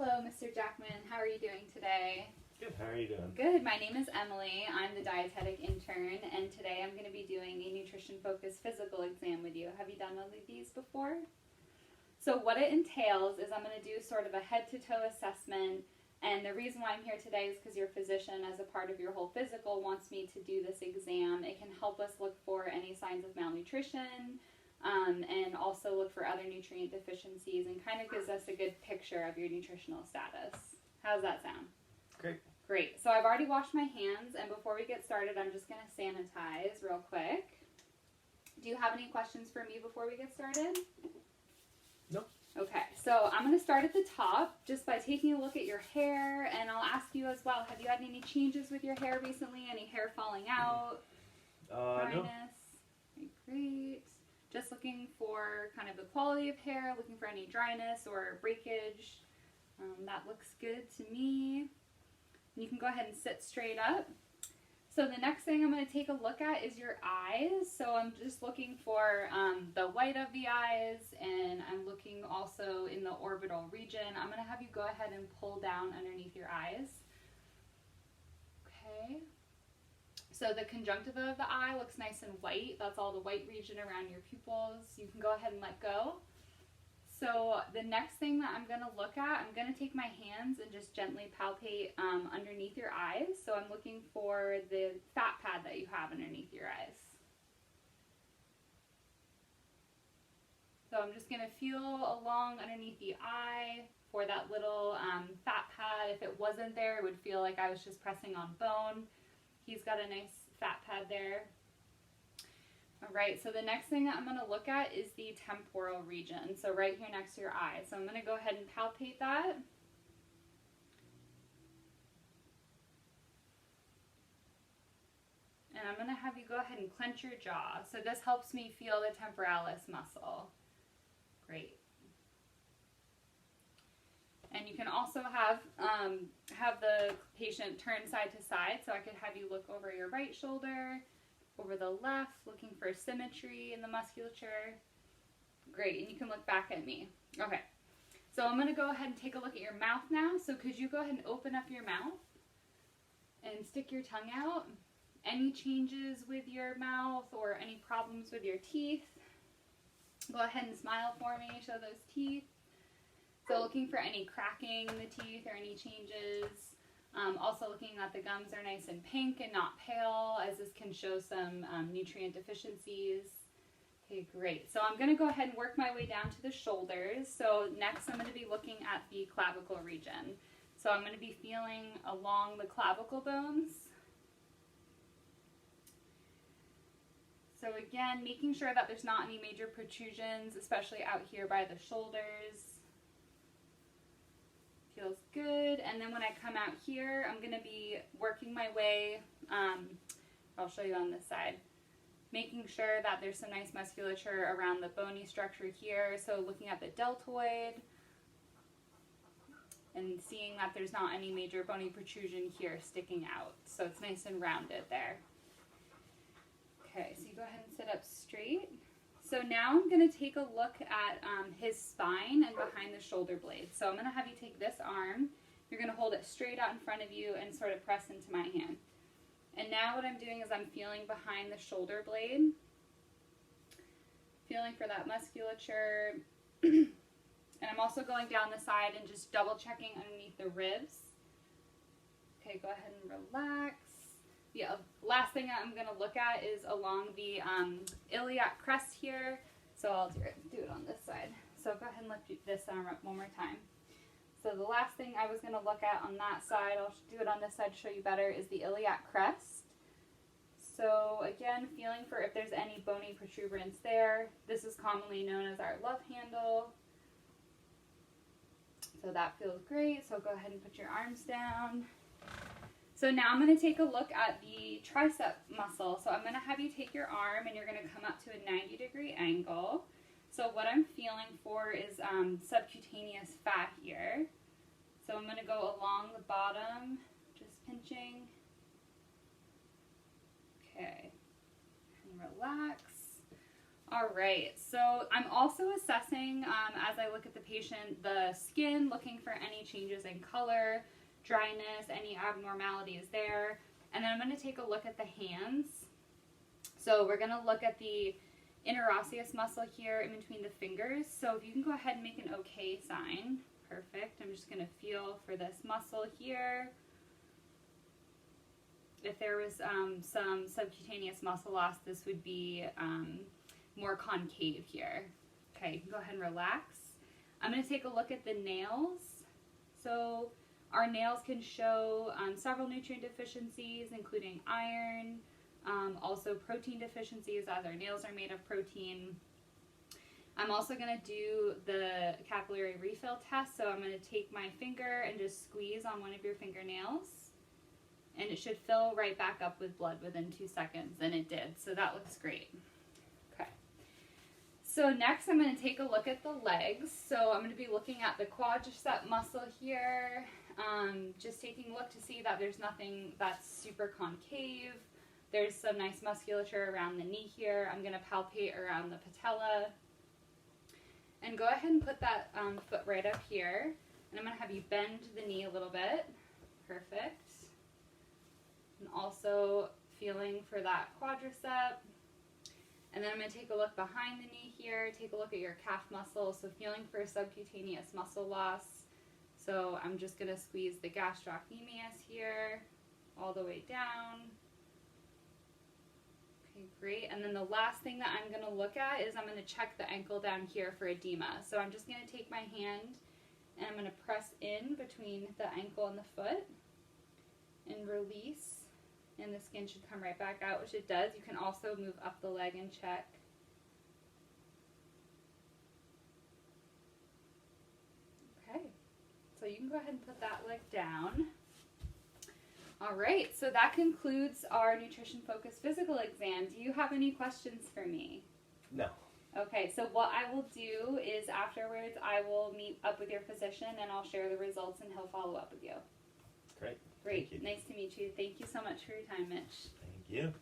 Hello, Mr. Jackman. How are you doing today? Good. How are you doing? Good. My name is Emily. I'm the dietetic intern, and today I'm going to be doing a nutrition-focused physical exam with you. Have you done one of these before? So what it entails is I'm going to do sort of a head-to-toe assessment, and the reason why I'm here today is because your physician, as a part of your whole physical, wants me to do this exam. It can help us look for any signs of malnutrition, and also look for other nutrient deficiencies, and kind of gives us a good picture of your nutritional status. How does that sound? Great. Great. So I've already washed my hands, and before we get started, I'm just going to sanitize real quick. Do you have any questions for me before we get started? No. Okay, so I'm going to start at the top just by taking a look at your hair, and I'll ask you as well, have you had any changes with your hair recently? Any hair falling out? Dryness? No. Okay, great. Just looking for kind of the quality of hair, looking for any dryness or breakage. That looks good to me. You can go ahead and sit straight up. So the next thing I'm going to take a look at is your eyes. So I'm just looking for the white of the eyes, and I'm looking also in the orbital region. I'm going to have you go ahead and pull down underneath your eyes. Okay. So the conjunctiva of the eye looks nice and white. That's all the white region around your pupils. You can go ahead and let go. So the next thing that I'm going to look at, I'm going to take my hands and just gently palpate underneath your eyes. So I'm looking for the fat pad that you have underneath your eyes. So I'm just going to feel along underneath the eye for that little fat pad. If it wasn't there, it would feel like I was just pressing on bone. He's got a nice fat pad there. All right, so the next thing that I'm going to look at is the temporal region, so right here next to your eye. So I'm going to go ahead and palpate that. And I'm going to have you go ahead and clench your jaw. So this helps me feel the temporalis muscle. Great. And you can also have the patient turn side to side, so I could have you look over your right shoulder, over the left, looking for symmetry in the musculature. Great, and you can look back at me. Okay, so I'm going to go ahead and take a look at your mouth now. So could you go ahead and open up your mouth and stick your tongue out? Any changes with your mouth or any problems with your teeth? Go ahead and smile for me, show those teeth. So looking for any cracking in the teeth or any changes. Also looking that the gums are nice and pink and not pale, as this can show some nutrient deficiencies. Okay, great. So I'm going to go ahead and work my way down to the shoulders. So next I'm going to be looking at the clavicle region. So I'm going to be feeling along the clavicle bones. So again, making sure that there's not any major protrusions, especially out here by the shoulders. Feels good. And then when I come out here, I'm going to be working my way, I'll show you on this side, making sure that there's some nice musculature around the bony structure here. So looking at the deltoid and seeing that there's not any major bony protrusion here sticking out. So it's nice and rounded there. Okay, so you go ahead and sit up straight. So now I'm going to take a look at his spine and behind the shoulder blades. So I'm going to have you take this arm. You're going to hold it straight out in front of you and sort of press into my hand. And now what I'm doing is I'm feeling behind the shoulder blade. Feeling for that musculature. And I'm also going down the side and just double checking underneath the ribs. Okay, go ahead and relax. Yeah, last thing I'm going to look at is along the iliac crest here. So I'll do it on this side. So go ahead and lift this arm up one more time. So the last thing I was going to look at on that side, I'll do it on this side to show you better, is the iliac crest. So again, feeling for if there's any bony protuberance there. This is commonly known as our love handle. So that feels great. So go ahead and put your arms down. So now I'm going to take a look at the tricep muscle. So I'm going to have you take your arm and you're going to come up to a 90-degree angle. So what I'm feeling for is subcutaneous fat here. So I'm going to go along the bottom, just pinching. Okay. And relax. All right, so I'm also assessing, as I look at the patient, the skin, looking for any changes in color, dryness, any abnormalities there. And then I'm going to take a look at the hands. So we're going to look at the interosseous muscle here in between the fingers. So if you can go ahead and make an okay sign. Perfect. I'm just going to feel for this muscle here. If there was some subcutaneous muscle loss, this would be more concave here. Okay, you can go ahead and relax. I'm going to take a look at the nails. So our nails can show several nutrient deficiencies, including iron, also protein deficiencies, as our nails are made of protein. I'm also going to do the capillary refill test. So I'm going to take my finger and just squeeze on one of your fingernails. And it should fill right back up with blood within 2 seconds, and it did. So that looks great. Okay. So next I'm going to take a look at the legs. So I'm going to be looking at the quadricep muscle here. Just taking a look to see that there's nothing that's super concave. There's some nice musculature around the knee here. I'm going to palpate around the patella. And go ahead and put that foot right up here. And I'm going to have you bend the knee a little bit. Perfect. And also feeling for that quadricep. And then I'm going to take a look behind the knee here. Take a look at your calf muscle. So feeling for subcutaneous muscle loss. So I'm just going to squeeze the gastrocnemius here all the way down. Okay, great. And then the last thing that I'm going to look at is I'm going to check the ankle down here for edema. So I'm just going to take my hand and I'm going to press in between the ankle and the foot and release. And the skin should come right back out, which it does. You can also move up the leg and check. Okay, so you can go ahead and put that leg down. All right, so that concludes our nutrition-focused physical exam. Do you have any questions for me? No. Okay, so what I will do is afterwards I will meet up with your physician and I'll share the results and he'll follow up with you. Great. Great. Thank you. Nice to meet you. Thank you so much for your time, Mitch. Thank you.